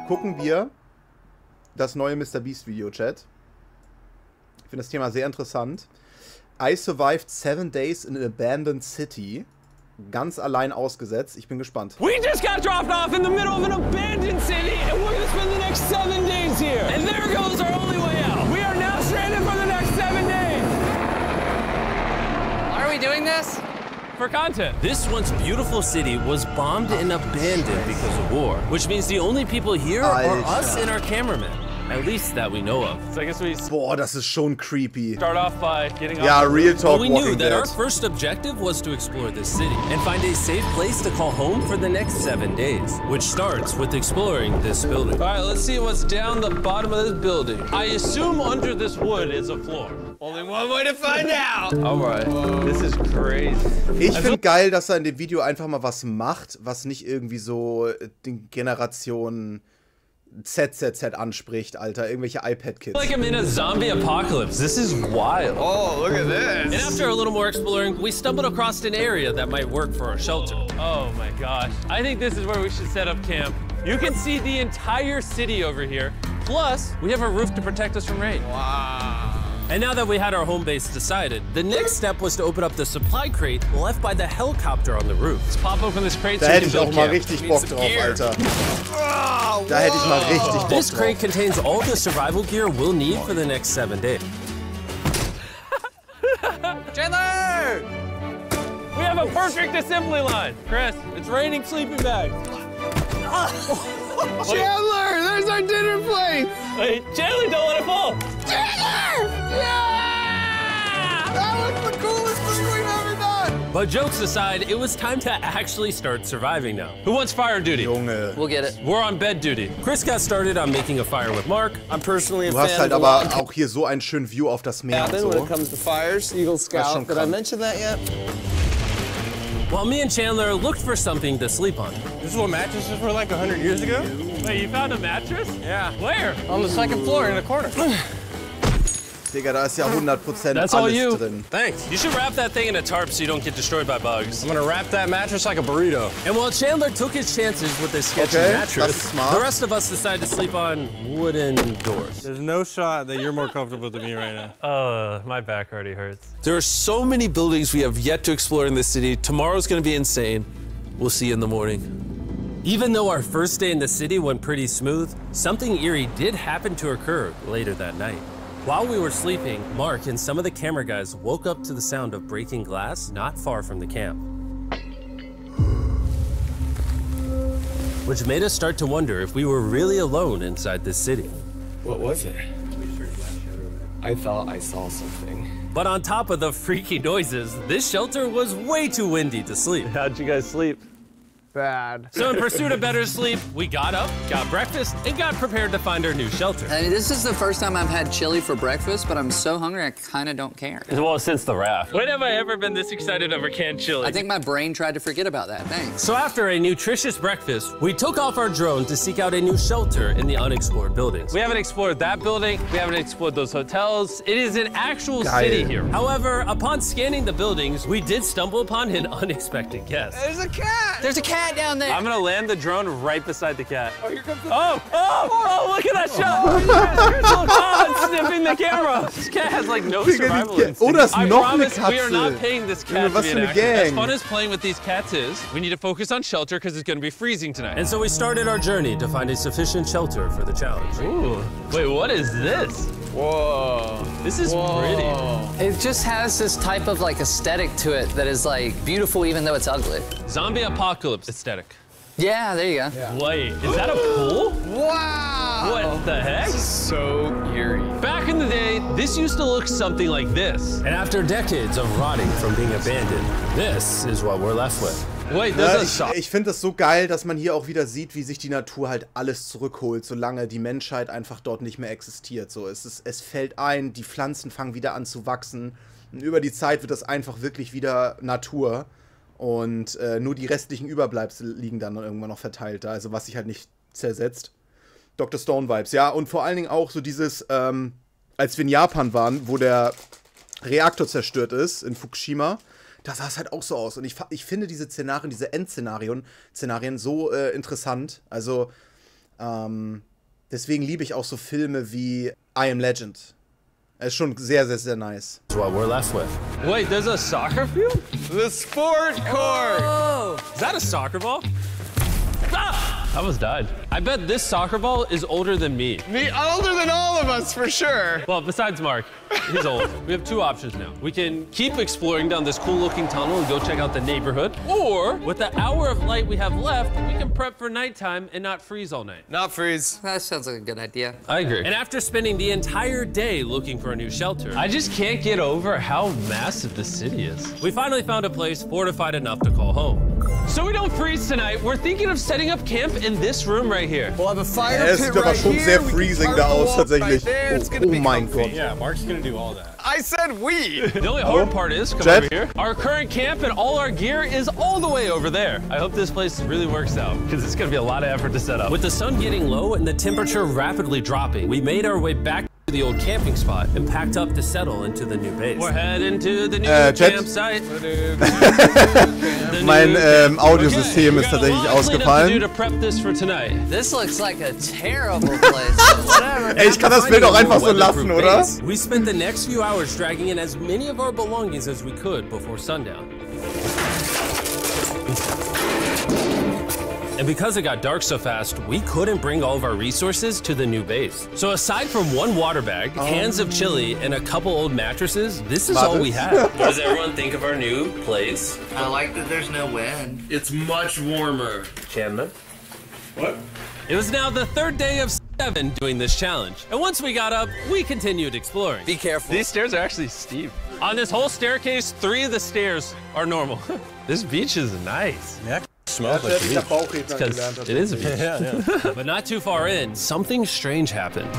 Gucken wir das neue MrBeast-Video, Chat. Ich finde das Thema sehr interessant. I survived 7 days in an abandoned city. Ganz allein ausgesetzt. Ich bin gespannt. We just got dropped off in the middle of an abandoned city and we're gonna spend the next 7 days here. And there goes our only way out. We are now stranded for the next 7 days. Why are we doing this? For content. This once beautiful city was bombed and abandoned because of war, which means the only people here are us and our cameraman. At least that we know of. So I guess we Boah, das ist schon creepy. start off by getting Ja, real talk. But we knew that our first objective was to explore this city and find a safe place to call home for the next 7 days, which starts with exploring this building. All right, let's see what's down the bottom of this building. I assume under this wood is a floor. Only one way to find out. All right, this is crazy. Ich finde geil, dass er in dem Video einfach mal was macht, was nicht irgendwie so den Generationen ZZZ anspricht, Alter. Irgendwelche iPad-Kids. Like I'm in a zombie apocalypse. This is wild. Oh, look at this. And after a little more exploring, we stumbled across an area that might work for our shelter. Oh my gosh. I think this is where we should set up camp. You can see the entire city over here. Plus, we have a roof to protect us from rain. Wow. And now that we had our home base decided, the next step was to open up the supply crate left by the helicopter on the roof. Let's pop open this crate. Da hätte ich auch mal richtig Bock drauf, Alter. Da hätte ich mal richtig Bock drauf. This crate contains all the survival gear we'll need for the next 7 days. Chandler! We have a perfect assembly line. Chris, it's raining sleeping bags. Chandler, there's our dinner plate! Wait, Chandler, don't let it fall. Chandler! Yeah! That was the coolest thing we've ever done! But jokes aside, it was time to actually start surviving now. Who wants fire duty? Junge. We'll get it. We're on bed duty. Chris got started on making a fire with Mark. I'm personally a Du hast fan halt of aber auch hier so einen schönen View auf das Meer und cabin when it so. comes to fires. Eagle Scout. Did I mention that yet? While me and Chandler looked for something to sleep on. This is what mattresses were like 100 years ago? Wait, you found a mattress? Yeah. Where? On the second floor in the corner. Digga, da ist ja 100% That's all alles you. drin. Thanks. You should wrap that thing in a tarp so you don't get destroyed by bugs. I'm gonna wrap that mattress like a burrito. And while Chandler took his chances with his sketchy Okay, mattress, that's smart. the rest of us decided to sleep on wooden doors. There's no shot that you're more comfortable than me right now. My back already hurts. There are so many buildings we have yet to explore in this city. Tomorrow's gonna be insane. We'll see you in the morning. Even though our first day in the city went pretty smooth, something eerie did happen to occur later that night. While we were sleeping, Mark and some of the camera guys woke up to the sound of breaking glass not far from the camp. Which made us start to wonder if we were really alone inside this city. What was it? I thought I saw something. But on top of the freaky noises, this shelter was way too windy to sleep. How'd you guys sleep? Bad. So in pursuit of better sleep, we got up, got breakfast, and got prepared to find our new shelter. I mean, this is the first time I've had chili for breakfast, but I'm so hungry I kind of don't care. Well, since the raft. When have I ever been this excited over canned chili? I think my brain tried to forget about that. Thanks. So after a nutritious breakfast, we took off our drone to seek out a new shelter in the unexplored buildings. We haven't explored that building. We haven't explored those hotels. It is an actual city here. However, upon scanning the buildings, we did stumble upon an unexpected guest. There's a cat! There's a cat down there! I'm gonna land the drone right beside the cat. Oh, here comes the oh, look at that shot! Here's a little cat sniffing the camera. This cat has like no survival instinct. Oh, das ist I noch promise eine we are not Katze. paying this cat Was to für be an eine actor. As Gang. fun as playing with these cats is, we need to focus on shelter because it's gonna be freezing tonight. And so we started our journey to find a sufficient shelter for the challenge. Ooh, wait, what is this? Whoa. This is pretty. It just has this type of like aesthetic to it that is like beautiful even though it's ugly. Zombie apocalypse aesthetic. Yeah, there you go. Wait, is that a pool? Wow! What the heck? So eerie. Back in the day, this used to look something like this. And after decades of rotting from being abandoned, this is what we're left with. Wait, Ich finde das so geil, dass man hier auch wieder sieht, wie sich die Natur halt alles zurückholt, solange die Menschheit einfach dort nicht mehr existiert. So, es fällt ein, die Pflanzen fangen wieder an zu wachsen und über die Zeit wird das einfach wirklich wieder Natur. Und nur die restlichen Überbleibsel liegen dann irgendwann noch verteilt da, also was sich halt nicht zersetzt. Dr. Stone-Vibes, ja. Und vor allen Dingen auch so dieses, als wir in Japan waren, wo der Reaktor zerstört ist, in Fukushima, da sah es halt auch so aus. Und ich finde diese Szenarien, diese Endszenarien so interessant. Also, deswegen liebe ich auch so Filme wie I Am Legend. Er ist schon sehr, sehr, sehr nice. That's what we're left with. Wait, there's a soccer field? The sport court! Oh! Is that a soccer ball? Ah! I almost died. I bet this soccer ball is older than me. Older than all of us, for sure. Well, besides Mark, he's old. We have two options now. We can keep exploring down this cool-looking tunnel and go check out the neighborhood, or with the hour of light we have left, we can prep for nighttime and not freeze all night. Not freeze. That sounds like a good idea. I agree. And after spending the entire day looking for a new shelter, I just can't get over how massive this city is. we finally found a place fortified enough to call home. So we don't freeze tonight, we're thinking of setting up camp in this room right here. We'll have a fire Es pit sieht aber right schon here. sehr We can freezing carve da the aus, walls tatsächlich. right there. It's gonna Oh be mein comfy. Gott. Yeah, Mark's gonna do all that. I said we. The only hard part is, come Jet? over here, our current camp and all our gear is all the way over there. I hope this place really works out, because it's gonna be a lot of effort to set up. With the sun getting low and the temperature rapidly dropping, we made our way back to the old camping spot and packed up to settle into the new base. We're heading to the new Jet? campsite. Mein Audiosystem ist tatsächlich Do ausgefallen. to prep this for tonight. This looks like a terrible place, but whatever. Ey, ich kann das Bild auch einfach so lassen, oder? We spent the next few hours dragging in as many of our belongings as we could before sundown. And because it got dark so fast, we couldn't bring all of our resources to the new base. So aside from one water bag, cans of chili, and a couple old mattresses, this is all we had. What does everyone think of our new place? I like that there's no wind. It's much warmer. Chandler? What? It was now the third day of 7 doing this challenge. And once we got up, we continued exploring. Be careful. These stairs are actually steep. On this whole staircase, 3 of the stairs are normal. This beach is nice. Yeah, smells like the beach. Because it is a beach. Yeah. But not too far in, something strange happened.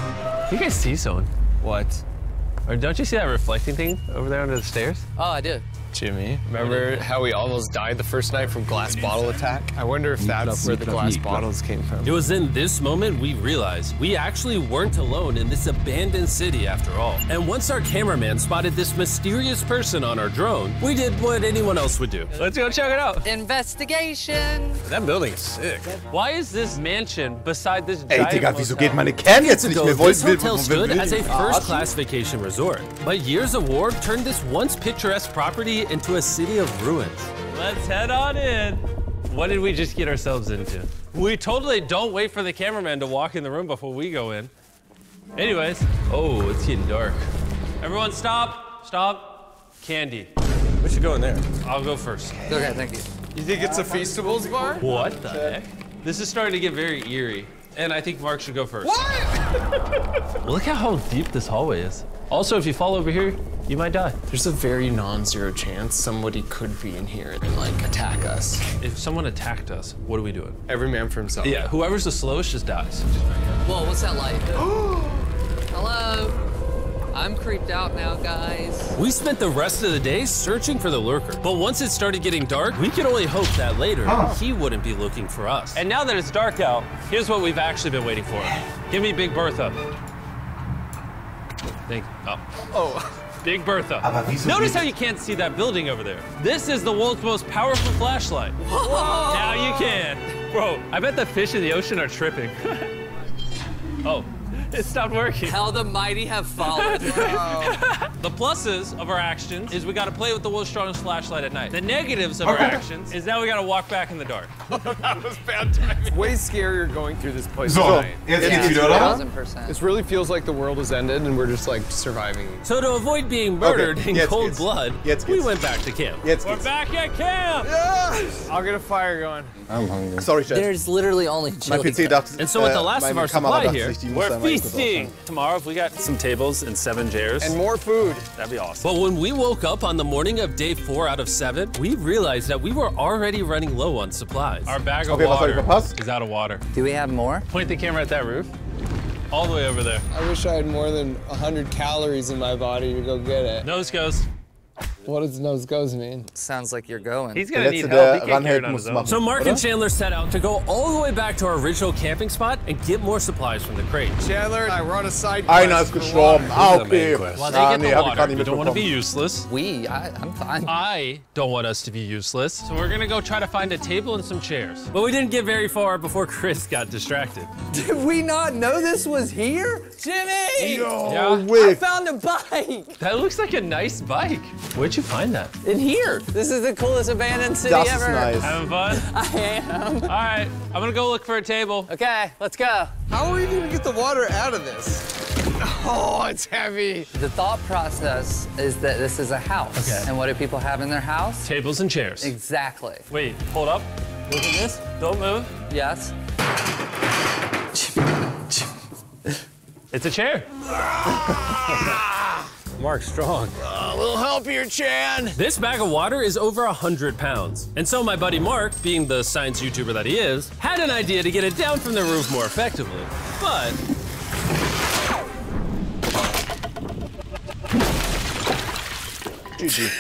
You guys see someone? What? Or don't you see that reflecting thing over there under the stairs? Oh, I do. Jimmy, remember how we almost died the first night from glass bottle attack? I wonder if that's where the glass bottles came from. It was in this moment we realized we actually weren't alone in this abandoned city after all. And once our cameraman spotted this mysterious person on our drone, we did what anyone else would do. Let's go check it out. Investigation. That building is sick. Why is this mansion beside this Ey, giant Digga, wieso motel? geht meine Cam jetzt nicht Ago, mehr? this Will hotel stood as a die verarschen? first-class vacation resort. But years of war turned this once picturesque property into a city of ruins. Let's head on in. What did we just get ourselves into? We totally don't wait for the cameraman to walk in the room before we go in. Anyways, oh, it's getting dark. Everyone stop, stop. Candy. We should go in there. I'll go first. Okay, thank you. You think it's a Feastables bar? What the heck? This is starting to get very eerie. And I think Mark should go first. What? Look at how deep this hallway is. Also, if you fall over here, you might die. There's a very non-zero chance somebody could be in here and like attack us. If someone attacked us, what are we doing? Every man for himself. Yeah, whoever's the slowest just dies. Whoa, what's that light? Hello? I'm creeped out now, guys. We spent the rest of the day searching for the lurker. But once it started getting dark, we could only hope that later he wouldn't be looking for us. And now that it's dark out, here's what we've actually been waiting for. Give me Big Bertha. Thank you. Oh. Big Bertha. Notice how you can't see that building over there. This is the world's most powerful flashlight. Whoa. Now you can. Bro, I bet the fish in the ocean are tripping. Oh, it stopped working. How the mighty have fallen. The pluses of our actions is we gotta play with the world's strongest flashlight at night. The negatives of our actions is now we gotta walk back in the dark. That was bad timing. Way scarier going through this place So, tonight. jetzt geht's wieder, oder? 1000%. This really feels like the world has ended and we're just like surviving. So to avoid being murdered in jetzt cold geht's. blood, Jetzt we geht's. went back to camp. Jetzt We're geht's. back at camp! I'll get a fire going. I'm hungry. Sorry, Chat. There's literally only Mein chili. PC dachte, And so with the last of meine our Kamera supply dachte here, sich, die muss We're da mal kurz feasting! Tomorrow, if we got some tables and 7 chairs, And more food. that'd be awesome. But when we woke up on the morning of day 4 out of 7, we realized that we were already running low on supplies. Our bag of Okay, was hab ich water verpasst? is out of water. Do we have more? Point the camera at that roof. All the way over there. I wish I had more than 100 calories in my body to go get it. Nose goes. What does nose goes mean? Sounds like you're going. He's Der gonna need Letzte, help. He der can't carry ranhält, it on muss his own. machen. So Mark and Chandler set out to go all the way back to our original camping spot and get more supplies from the crate. Chandler and I were on a side Einer ist gestorben. Ah, okay. While Ah, they nee, get hab the ich grad water, nicht we don't want to be mitbekommen. useless. I'm fine. I don't want us to be useless. So we're gonna go try to find a table and some chairs. But we didn't get very far before Chris got distracted. Did we not know this was here? Jimmy! Yo, Yeah. I wick. found a bike! That looks like a nice bike. Where'd you find that? In here. This is the coolest abandoned city Das ist ever. nice. Having fun? I am. All right, I'm gonna go look for a table. Okay, let's go. How are we gonna get the water out of this? Oh, it's heavy. The thought process is that this is a house. Okay. And what do people have in their house? Tables and chairs. Exactly. Wait, hold up. Look at this. Don't move. Yes. It's a chair. Mark, strong. A little help here, Chan. This bag of water is over 100 pounds. And so my buddy Mark, being the science YouTuber that he is, had an idea to get it down from the roof more effectively. But GG.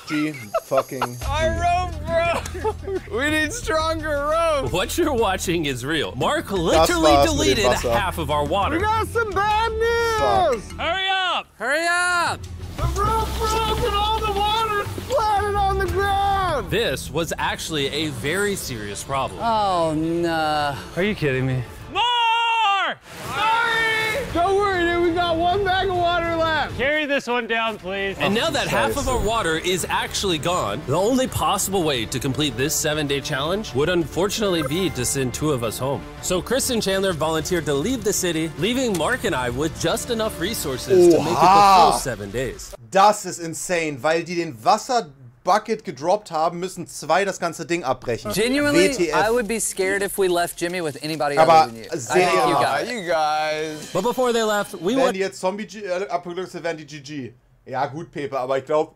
G fucking. Our rope broke. We need stronger rope. what you're watching is real. Mark literally war's mit dem deleted Wasser. half of our water. Got some bad news. Hurry up! Hurry up! The rope broke and all the water splattered on the ground. This was actually a very serious problem. Oh, no. Are you kidding me? More! Sorry. Don't worry, dude. We got one bag of water left. Carry this one down, please. And now that half of our water is actually gone, the only possible way to complete this 7-day challenge would unfortunately be to send 2 of us home. So Chris and Chandler volunteered to leave the city, leaving Mark and I with just enough resources to make it the full 7 days. Das ist insane, weil die den Wasserbucket gedroppt haben, müssen 2 das ganze Ding abbrechen. Genuinely, WTF. I would be scared if we left Jimmy with anybody Aber other than you. I sehr think you ehrlich. got it. You guys. But before they left, we Wären went. die jetzt Zombie-Apokalypse, wären die GG. Ja gut, Pepe, aber ich glaube,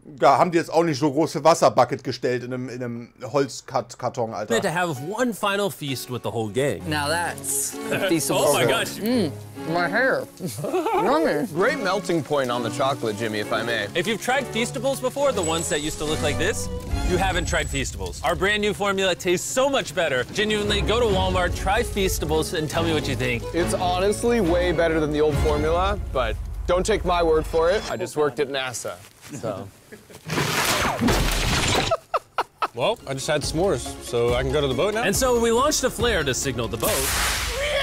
da haben die jetzt auch nicht so große Wasserbucket gestellt in einem Holzkarton, Alter. To have one final feast with the whole gang. Now that's feasible. Oh my gosh. My hair. Yummy. Great melting point on the chocolate, Jimmy, if I may. If you've tried Feastables before, the ones that used to look like this, you haven't tried Feastables. Our brand new formula tastes so much better. Genuinely, go to Walmart, try Feastables, and tell me what you think. It's honestly way better than the old formula, but don't take my word for it. I just worked at NASA, so. Well, I just had s'mores, so I can go to the boat now? And so we launched a flare to signal the boat,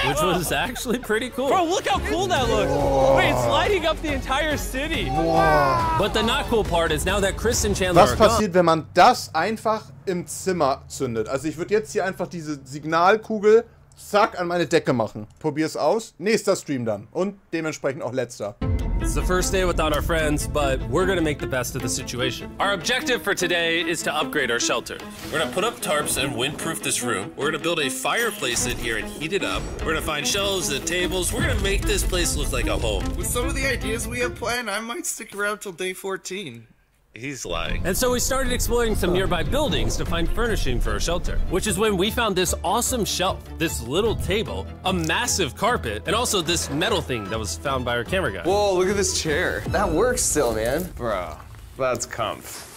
which was actually pretty cool. Bro, look how cool that looks. Wait, it's lighting up the entire city. But the not cool part is now that Chris and Chandler Was are gone. passiert, wenn man das einfach im Zimmer zündet? Also ich würde jetzt hier einfach diese Signalkugel zack an meine Decke machen. Probier's aus. Nächster Stream dann. Und dementsprechend auch letzter. It's the first day without our friends, but we're gonna make the best of the situation. Our objective for today is to upgrade our shelter. We're gonna put up tarps and windproof this room. We're gonna build a fireplace in here and heat it up. We're gonna find shelves and tables. We're gonna make this place look like a home. With some of the ideas we have planned, I might stick around till day 14. He's lying. And so we started exploring some nearby buildings to find furnishing for our shelter, which is when we found this awesome shelf, this little table, a massive carpet, and also this metal thing that was found by our camera guy. Whoa, look at this chair. That works still, man. Bro, that's comf.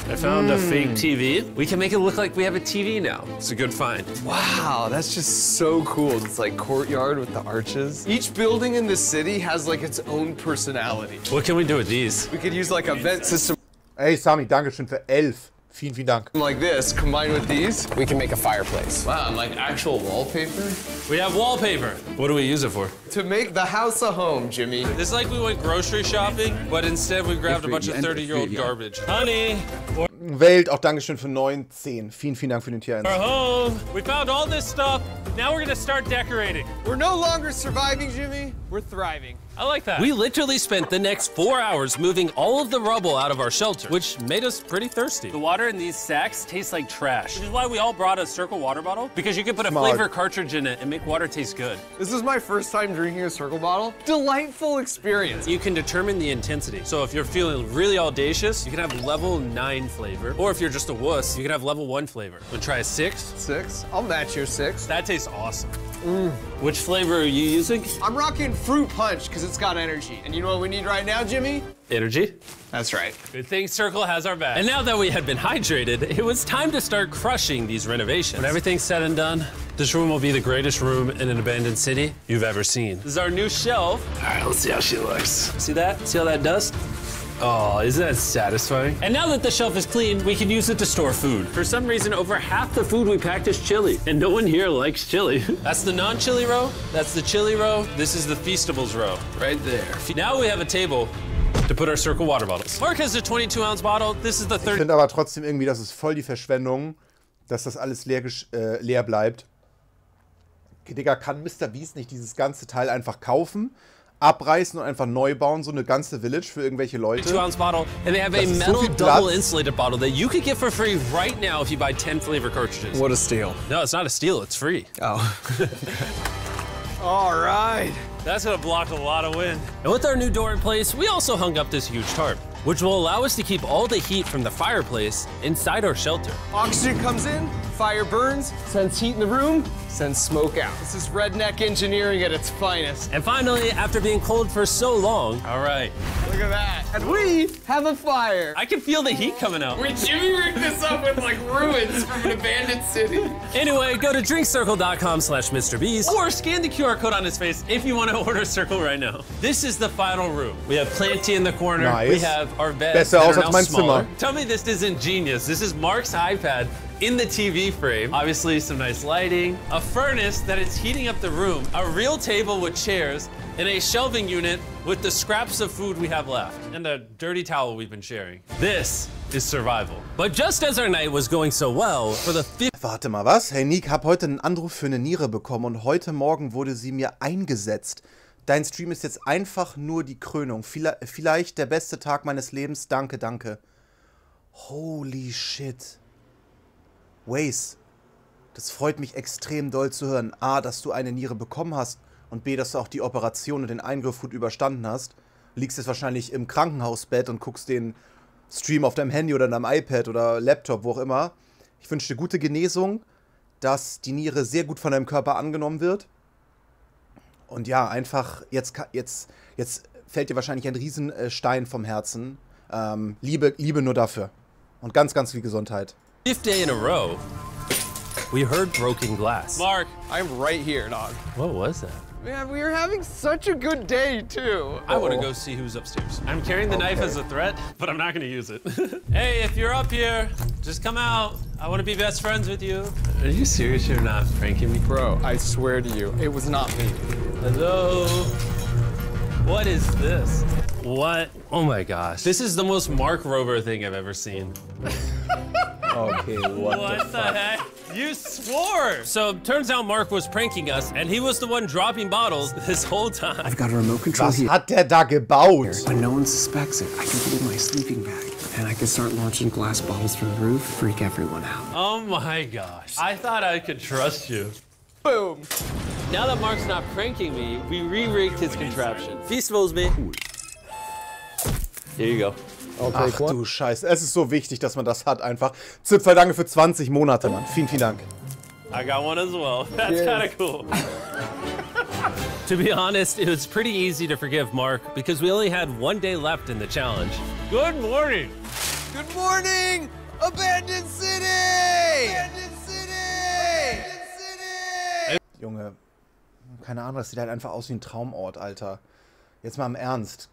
I found a fake TV. We can make it look like we have a TV now. It's a good find. Wow, that's just so cool. It's like courtyard with the arches. Each building in this city has like its own personality. What can we do with these? We could use like a vent system Ey, Sami, Dankeschön für 11. Vielen, vielen Dank. like this, combined with these. We can make a fireplace. Wow, and like actual wallpaper? We have wallpaper. What do we use it for? To make the house a home, Jimmy. It's like we went grocery shopping, but instead we grabbed a bunch of 30-year-old garbage. Honey, Welt, auch Dankeschön für 9,10. Vielen, vielen Dank für den Tier 1. we're home. We found all this stuff. Now we're gonna start decorating. We're no longer surviving, Jimmy. We're thriving. I like that. We literally spent the next 4 hours moving all of the rubble out of our shelter, which made us pretty thirsty. The water in these sacks tastes like trash, which is why we all brought a Circle water bottle, because you can put a Smart. flavor cartridge in it and make water taste good. This is my first time drinking a Circle bottle. Delightful experience. You can determine the intensity. So if you're feeling really audacious, you can have level 9 flavor. Or if you're just a wuss, you can have level 1 flavor. Wanna try a 6? 6? I'll match your 6. That tastes awesome. Which flavor are you using? I'm rocking fruit punch because it's got energy. And you know what we need right now, Jimmy? Energy? That's right. Good thing Circle has our back. And now that we had been hydrated, it was time to start crushing these renovations. When everything's said and done, this room will be the greatest room in an abandoned city you've ever seen. This is our new shelf. All right, let's see how she looks. See that? See all that dust? Oh, isn't that satisfying? And now that the shelf is clean, we can use it to store food. For some reason, over half the food we packed is chili, and no one here likes chili. That's the non-chili row, that's the chili row, this is the Feastables row, right there. Now we have a table to put our Circle water bottles. Mark has a 22-ounce bottle, this is the 30. Ich finde aber trotzdem irgendwie, das ist voll die Verschwendung, dass das alles leer bleibt. Digga, kann MrBeast nicht dieses ganze Teil einfach kaufen? Abreißen und einfach neu bauen, so eine ganze Village für irgendwelche Leute. 2-ounce bottle, and they have a metal double insulated bottle that you could get for free right now if you buy 10 flavor cartridges. What a steal. No, it's not a steal, it's free. Oh. All right. That's gonna block a lot of wind. And with our new door in place, we also hung up this huge tarp, which will allow us to keep all the heat from the fireplace inside our shelter. Oxygen comes in, fire burns, sends heat in the room, sends smoke out. This is redneck engineering at its finest. And finally, after being cold for so long, all right. Look at that. And we have a fire. I can feel the heat coming out. Jimmy rigged this up with like ruins from an abandoned city. Anyway, go to drinkcircle.com/MrBeast or scan the QR code on his face if you want to order Circle right now. This is the final room. We have Planty in the corner. Nice. We have our beds that are now smaller. Zimmer. Tell me this isn't genius. This is Mark's iPad in the TV frame. Obviously some nice lighting, a furnace that is heating up the room, a real table with chairs, and a shelving unit with the scraps of food we have left, and a dirty towel we've been sharing. This is survival. But just as our night was going so well, for the Warte mal, was? Hey Niek, hab heute einen Anruf für eine Niere bekommen und heute Morgen wurde sie mir eingesetzt. Dein Stream ist jetzt einfach nur die Krönung. Vielleicht der beste Tag meines Lebens. Danke, danke. Holy shit. Waze, das freut mich extrem doll zu hören. A, dass du eine Niere bekommen hast und B, dass du auch die Operation und den Eingriff gut überstanden hast. Liegst jetzt wahrscheinlich im Krankenhausbett und guckst den Stream auf deinem Handy oder in deinem iPad oder Laptop, wo auch immer. Ich wünsche dir gute Genesung, dass die Niere sehr gut von deinem Körper angenommen wird. Und ja, einfach, jetzt fällt dir wahrscheinlich ein Riesenstein vom Herzen. Liebe nur dafür. Und ganz, ganz viel Gesundheit. 5th day in a row, we heard broken glass. Mark, I'm right here, dog. What was that? Man, we were having such a good day, too. I want to go see who's upstairs. I'm carrying the knife as a threat, but I'm not going to use it. Hey, if you're up here, just come out. I want to be best friends with you. Are you serious? You're not pranking me? Bro, I swear to you, it was not me. Hello? What is this? What? Oh my gosh. This is the most Mark Rover thing I've ever seen. Okay, what the heck? You swore! So, turns out Mark was pranking us, and he was the one dropping bottles this whole time. I've got a remote control Was here. hat der da gebaut? But no one suspects it. I can put it in my sleeping bag. And I can start launching glass bottles from the roof, freak everyone out. Oh my gosh. I thought I could trust you. Boom. Now that Mark's not pranking me, we re-rigged his contraption. Feastables me. Here you go. Ach du Scheiße, es ist so wichtig, dass man das hat einfach. Zipfel, danke für 20 Monate, Mann. Vielen, vielen Dank. I got one as well. That's kind of cool. To be honest, it was pretty easy to forgive Mark because we only had 1 day left in the challenge. Good morning. Good morning, Abandoned City! Abandoned City! Abandoned City! Junge, keine Ahnung, das sieht halt einfach aus wie ein Traumort, Alter. Jetzt mal im Ernst.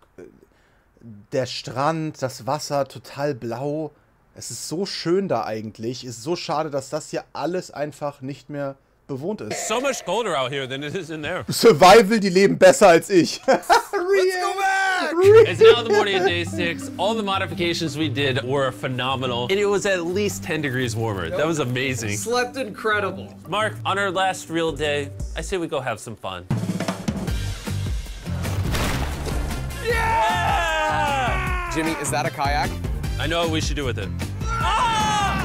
Der Strand, das Wasser, total blau. Es ist so schön da eigentlich. Es ist so schade, dass das hier alles einfach nicht mehr bewohnt ist. So much colder out here than it is in there. Survival, die leben besser als ich. Let's go back! It's now the morning of day 6. All the modifications we did were phenomenal. And it was at least 10 degrees warmer. That was amazing. Slept incredible. Mark, on our last real day, I say we go have some fun. Yeah! Jimmy, is that a kayak? I know what we should do with it. Ah!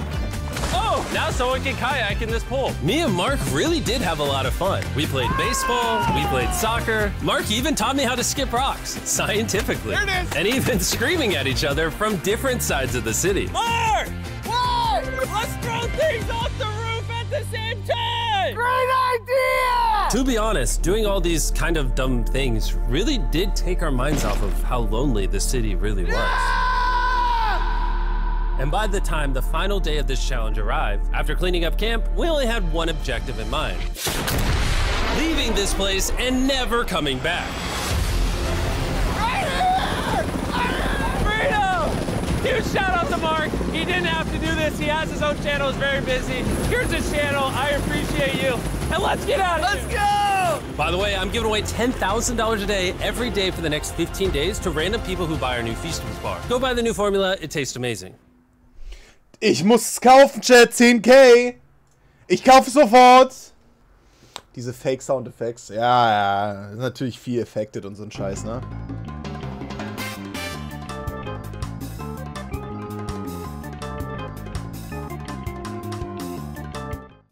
Oh, now someone can kayak in this pool. Me and Mark really did have a lot of fun. We played baseball, we played soccer. Mark even taught me how to skip rocks, scientifically. There it is. And even screaming at each other from different sides of the city. Mark! What? Let's throw things off the roof at the same time! Great idea! To be honest, doing all these kind of dumb things really did take our minds off of how lonely the city really was. And by the time the final day of this challenge arrived, after cleaning up camp, we only had one objective in mind: leaving this place and never coming back. Huge shout out to Mark. He didn't have to do this. He has his own channel. He's very busy. Here's his channel. I appreciate you. And let's get out of here. Let's go! By the way, I'm giving away $10,000 a day every day for the next 15 days to random people who buy our new Feastums bar. Go buy the new formula. It tastes amazing. Ich muss es kaufen, Chat. 10K. Ich kaufe sofort. Diese Fake-Sound-Effects. Ja, ja. Ist natürlich viel affected und so ein Scheiß, ne?